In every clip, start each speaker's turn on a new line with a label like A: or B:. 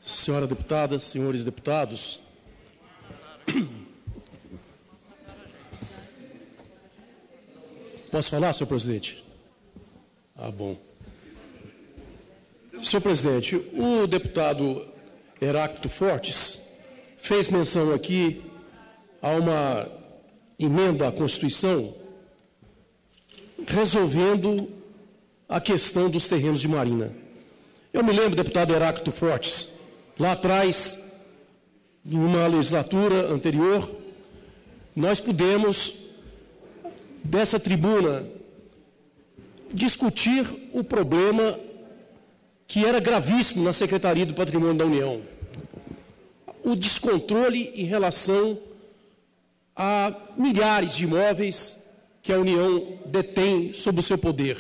A: Senhora deputada, senhores deputados, posso falar, senhor presidente? Bom. Senhor presidente, o deputado Heráclito Fortes fez menção aqui a uma emenda à Constituição resolvendo a questão dos terrenos de Marina. Eu me lembro, deputado Heráclito Fortes, lá atrás, em uma legislatura anterior, nós pudemos, dessa tribuna, discutir o problema que era gravíssimo na Secretaria do Patrimônio da União. O descontrole em relação a milhares de imóveis que a União detém sob o seu poder.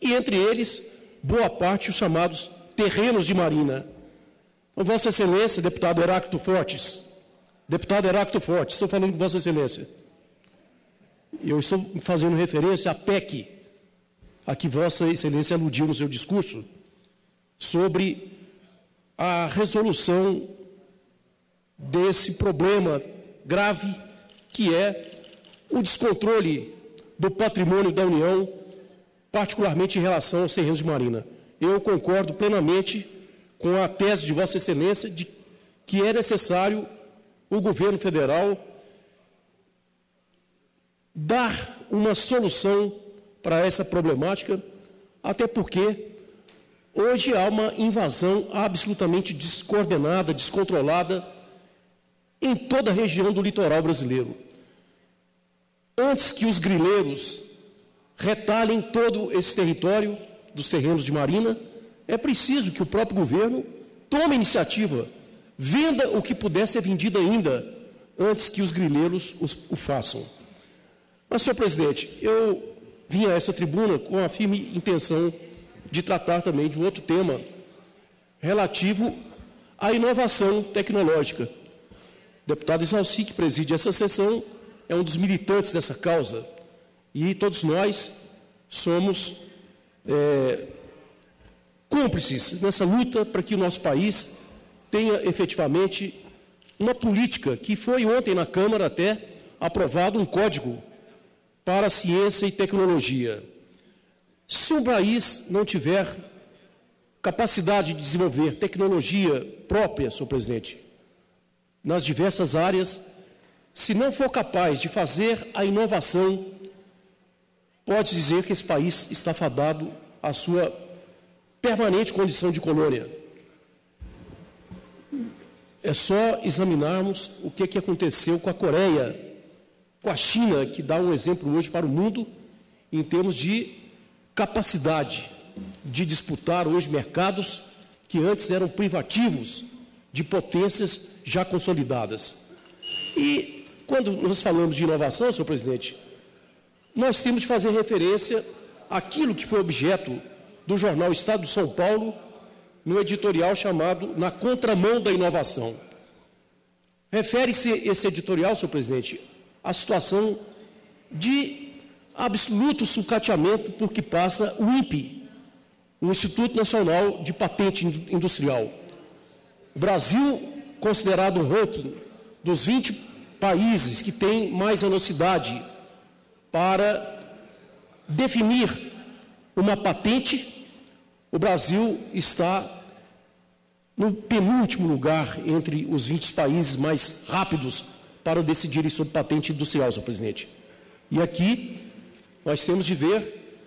A: E, entre eles, boa parte os chamados terrenos de Marina. Então, Vossa Excelência, deputado Heráclito Fortes, estou falando com Vossa Excelência. Eu estou fazendo referência à PEC, a que Vossa Excelência aludiu no seu discurso, sobre a resolução desse problema grave, que é o descontrole do patrimônio da União, particularmente em relação aos terrenos de Marina. Eu concordo plenamente com a tese de Vossa Excelência de que é necessário o governo federal dar uma solução para essa problemática, até porque hoje há uma invasão absolutamente descoordenada, descontrolada em toda a região do litoral brasileiro. Antes que os grileiros retalhem todo esse território dos terrenos de Marina, é preciso que o próprio governo tome iniciativa, venda o que puder ser vendido ainda, antes que os grileiros o façam. Mas, senhor presidente, eu vim a essa tribuna com a firme intenção de tratar também de um outro tema relativo à inovação tecnológica. O deputado Isalci, que preside essa sessão, é um dos militantes dessa causa, e todos nós somos cúmplices nessa luta para que o nosso país tenha efetivamente uma política que foi ontem na Câmara até aprovado um código para a ciência e tecnologia. Se um país não tiver capacidade de desenvolver tecnologia própria, senhor presidente, nas diversas áreas, se não for capaz de fazer a inovação, pode dizer que esse país está fadado à sua permanente condição de colônia. É só examinarmos o que aconteceu com a Coreia, com a China, que dá um exemplo hoje para o mundo em termos de capacidade de disputar hoje mercados que antes eram privativos de potências já consolidadas. E quando nós falamos de inovação, senhor presidente, nós temos de fazer referência àquilo que foi objeto do jornal Estado de São Paulo, no editorial chamado Na Contramão da Inovação. Refere-se esse editorial, senhor presidente, à situação de absoluto sucateamento por que passa o INPE, o Instituto Nacional de Patente Industrial. O Brasil, considerado um ranking dos 20 países que têm mais velocidade para definir uma patente, o Brasil está no penúltimo lugar entre os 20 países mais rápidos para decidirem sobre patente industrial, senhor presidente. E aqui nós temos de ver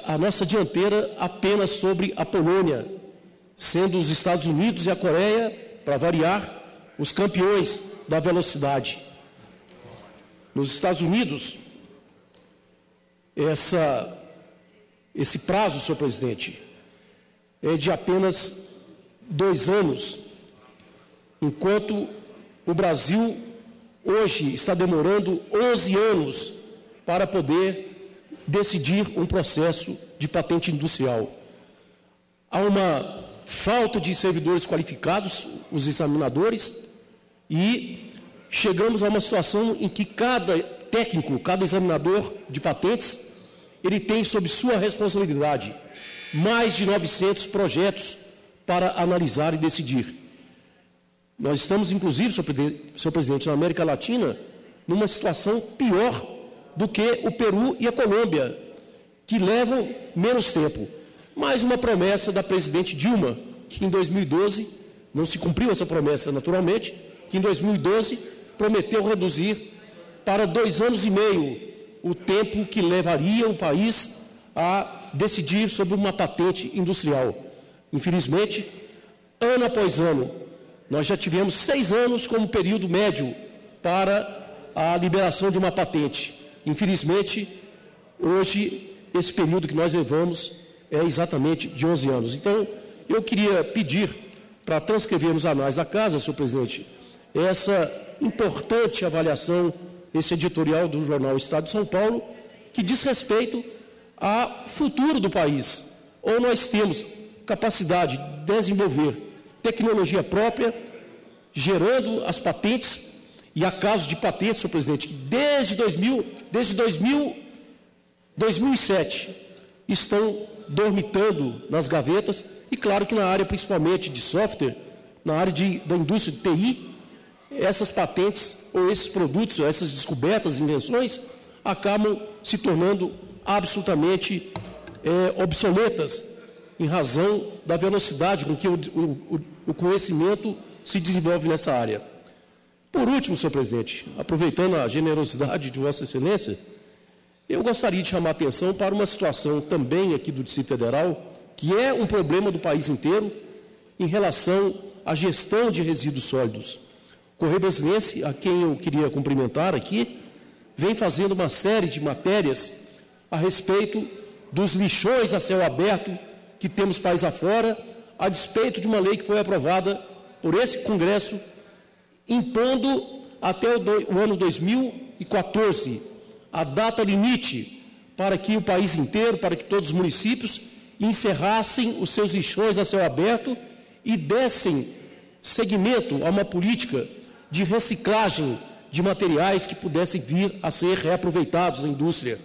A: a nossa dianteira apenas sobre a Polônia, sendo os Estados Unidos e a Coreia, para variar, os campeões da velocidade. Nos Estados Unidos, esse prazo, senhor presidente, é de apenas 2 anos, enquanto o Brasil hoje está demorando 11 anos para poder decidir um processo de patente industrial. Há uma falta de servidores qualificados, os examinadores, e chegamos a uma situação em que cada técnico, cada examinador de patentes, ele tem sob sua responsabilidade mais de 900 projetos para analisar e decidir. Nós estamos, inclusive, senhor presidente, na América Latina, numa situação pior do que o Peru e a Colômbia, que levam menos tempo. Mais uma promessa da presidente Dilma, que em 2012, não se cumpriu essa promessa naturalmente, que em 2012 prometeu reduzir para 2 anos e meio o tempo que levaria o país a decidir sobre uma patente industrial. Infelizmente, ano após ano, nós já tivemos 6 anos como período médio para a liberação de uma patente. Infelizmente, hoje, esse período que nós levamos é exatamente de 11 anos. Então, eu queria pedir para transcrever nos anais da Casa, senhor presidente, essa importante avaliação, esse editorial do jornal Estado de São Paulo, que diz respeito ao futuro do país, ou nós temos capacidade de desenvolver tecnologia própria, gerando as patentes, e há casos de patentes, senhor presidente, que desde 2007 estão dormitando nas gavetas, e claro que na área principalmente de software, na área da indústria de TI, essas patentes, ou esses produtos, ou essas descobertas, invenções, acabam se tornando absolutamente obsoletas, em razão da velocidade com que o conhecimento se desenvolve nessa área. Por último, senhor presidente, aproveitando a generosidade de Vossa Excelência, eu gostaria de chamar a atenção para uma situação também aqui do Distrito Federal, que é um problema do país inteiro, em relação à gestão de resíduos sólidos. O Correio Brasiliense, a quem eu queria cumprimentar aqui, vem fazendo uma série de matérias a respeito dos lixões a céu aberto que temos país afora, a despeito de uma lei que foi aprovada por esse Congresso, impondo até o ano 2014 a data limite para que o país inteiro, para que todos os municípios encerrassem os seus lixões a céu aberto e dessem seguimento a uma política de reciclagem de materiais que pudessem vir a ser reaproveitados na indústria.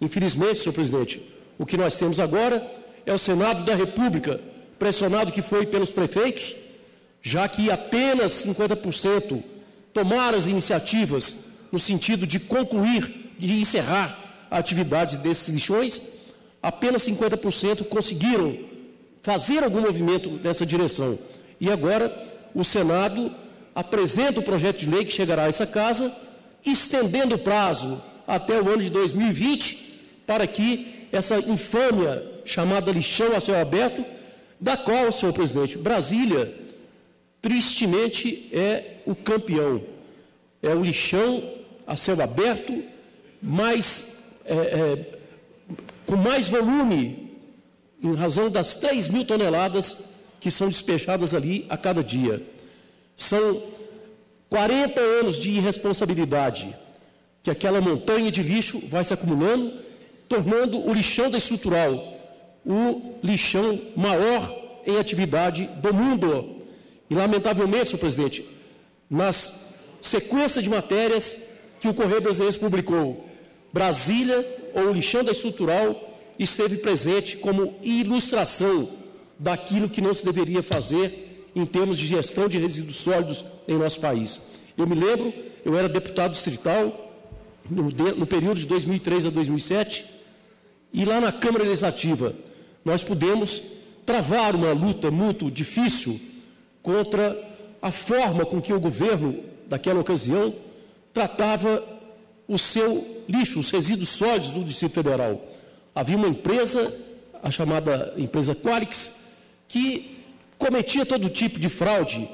A: Infelizmente, senhor presidente, o que nós temos agora é o Senado da República, pressionado que foi pelos prefeitos, já que apenas 50% tomaram as iniciativas no sentido de concluir, de encerrar a atividade desses lixões, apenas 50% conseguiram fazer algum movimento nessa direção. E agora o Senado apresenta o projeto de lei que chegará a essa casa, estendendo o prazo até o ano de 2020, para que essa infâmia chamada lixão a céu aberto, da qual, senhor presidente, Brasília, tristemente, é o campeão. É o lixão a céu aberto, com mais volume, em razão das 3.000 toneladas que são despejadas ali a cada dia. São 40 anos de irresponsabilidade que aquela montanha de lixo vai se acumulando, tornando o lixão da estrutural o lixão maior em atividade do mundo. E, lamentavelmente, senhor presidente, nas sequências de matérias que o Correio Brasiliense publicou, Brasília, ou o lixão da estrutural, esteve presente como ilustração daquilo que não se deveria fazer em termos de gestão de resíduos sólidos em nosso país. Eu me lembro, eu era deputado distrital no período de 2003 a 2007, e lá na Câmara Legislativa nós pudemos travar uma luta muito difícil contra a forma com que o governo daquela ocasião tratava o seu lixo, os resíduos sólidos do Distrito Federal. Havia uma empresa, a chamada empresa Qualix, que cometia todo tipo de fraude,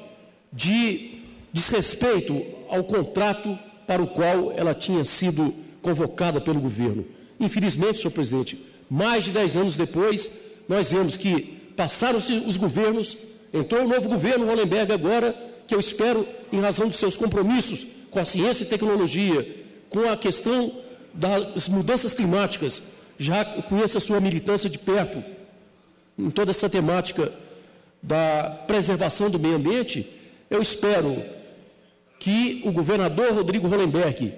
A: de desrespeito ao contrato para o qual ela tinha sido convocada pelo governo. Infelizmente, senhor presidente, mais de 10 anos depois, nós vemos que passaram-se os governos, entrou um novo governo, Hollenberg agora, que eu espero, em razão dos seus compromissos com a ciência e tecnologia, com a questão das mudanças climáticas, já conheço a sua militância de perto, em toda essa temática da preservação do meio ambiente, eu espero que o governador Rodrigo Hollenberg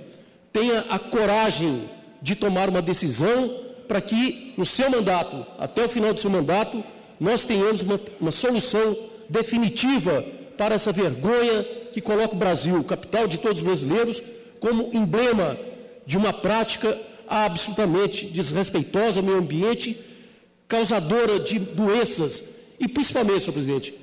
A: tenha a coragem de tomar uma decisão para que, no seu mandato, até o final do seu mandato, nós tenhamos uma solução definitiva para essa vergonha que coloca o Brasil, capital de todos os brasileiros, como emblema de uma prática absolutamente desrespeitosa ao meio ambiente, causadora de doenças, e principalmente, senhor presidente,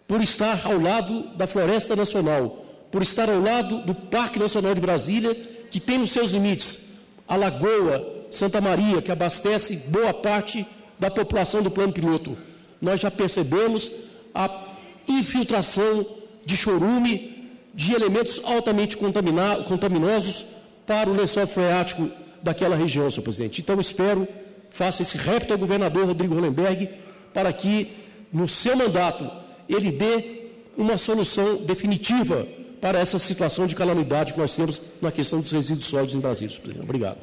A: por estar ao lado da Floresta Nacional, por estar ao lado do Parque Nacional de Brasília, que tem nos seus limites a Lagoa Santa Maria, que abastece boa parte da população do Plano Piloto. Nós já percebemos a infiltração de chorume, de elementos altamente contaminosos para o lençol freático daquela região, senhor presidente. Então, espero, faça esse repto ao governador Rodrigo Hollenberg, para que, no seu mandato, ele dê uma solução definitiva para essa situação de calamidade que nós temos na questão dos resíduos sólidos em Brasília, senhor presidente. Obrigado.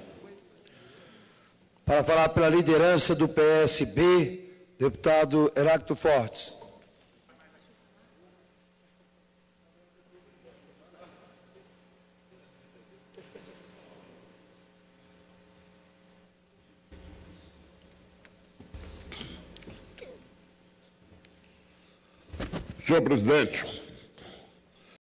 B: Para falar pela liderança do PSB, deputado Heráclito Fortes.
C: Senhor presidente,